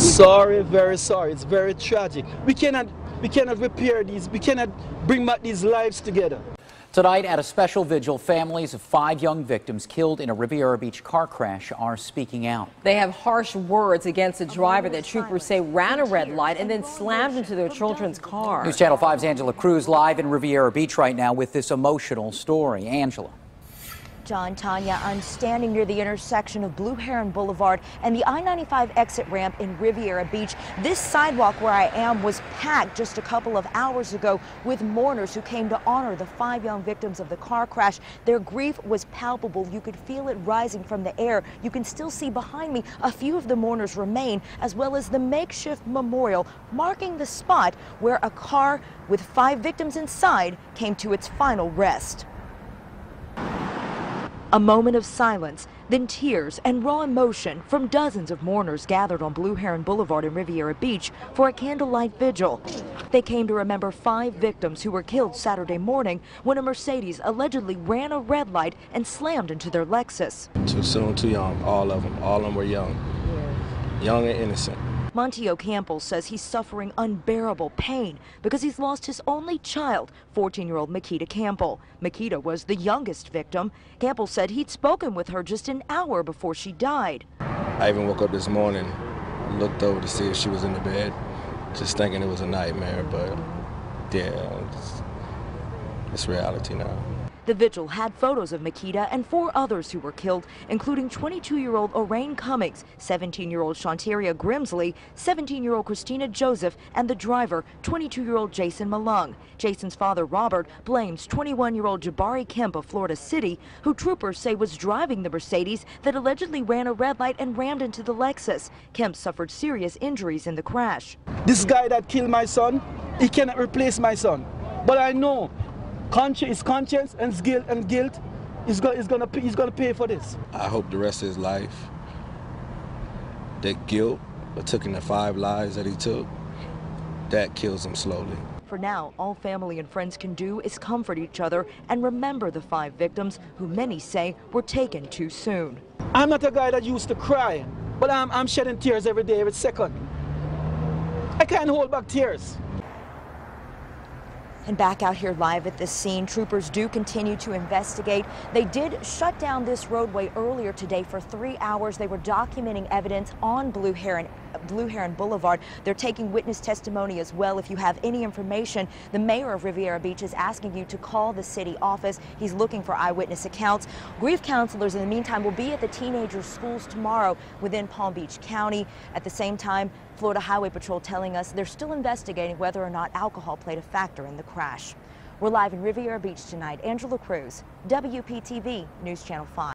Sorry, very sorry. It's very tragic. We cannot repair these. We cannot bring back these lives together. Tonight at a special vigil, families of 5 young victims killed in a Riviera Beach car crash are speaking out. They have harsh words against a driver that troopers say ran a red light and then slammed into their children's car. News Channel 5's Angela Cruz live in Riviera Beach right now with this emotional story. Angela. John, Tanya, I'm standing near the intersection of Blue Heron Boulevard and the I-95 exit ramp in Riviera Beach. This sidewalk where I am was packed just a couple of hours ago with mourners who came to honor the 5 young victims of the car crash. Their grief was palpable. You could feel it rising from the air. You can still see behind me a few of the mourners remain, as well as the makeshift memorial marking the spot where a car with 5 victims inside came to its final rest. A moment of silence, then tears and raw emotion from dozens of mourners gathered on Blue Heron Boulevard in Riviera Beach for a candlelight vigil. They came to remember 5 victims who were killed Saturday morning when a Mercedes allegedly ran a red light and slammed into their Lexus. Too soon, too young, all of them. All of them were young. Young and innocent. Monteo Campbell says he's suffering unbearable pain because he's lost his only child, 14-year-old Makita Campbell. Makita was the youngest victim. Campbell said he'd spoken with her just an hour before she died. I even woke up this morning, looked over to see if she was in the bed, just thinking it was a nightmare, but yeah, it's reality now. The vigil had photos of Makita and 4 others who were killed, including 22-year-old Oraine Cummings, 17-year-old Shantaria Grimsley, 17-year-old Christina Joseph, and the driver, 22-year-old Jason Malung. Jason's father, Robert, blames 21-year-old Jabari Kemp of Florida City, who troopers say was driving the Mercedes that allegedly ran a red light and rammed into the Lexus. Kemp suffered serious injuries in the crash. This guy that killed my son, he cannot replace my son. But I know his conscience and guilt is gonna pay for this. I hope the rest of his life, that guilt of taking the 5 lives that he took, that kills him slowly. For now, all family and friends can do is comfort each other and remember the 5 victims who many say were taken too soon. I'm not a guy that used to cry, but I'm shedding tears every day, every second. I can't hold back tears. And back out here live at this scene, troopers do continue to investigate. They did shut down this roadway earlier today for 3 hours. They were documenting evidence on Blue Heron Boulevard. They're taking witness testimony as well. If you have any information, the mayor of Riviera Beach is asking you to call the city office. He's looking for eyewitness accounts. Grief counselors in the meantime will be at the teenagers' schools tomorrow within Palm Beach County. At the same time, Florida Highway Patrol telling us they're still investigating whether or not alcohol played a factor in the crash. We're live in Riviera Beach tonight. Angela Cruz, WPTV News Channel 5.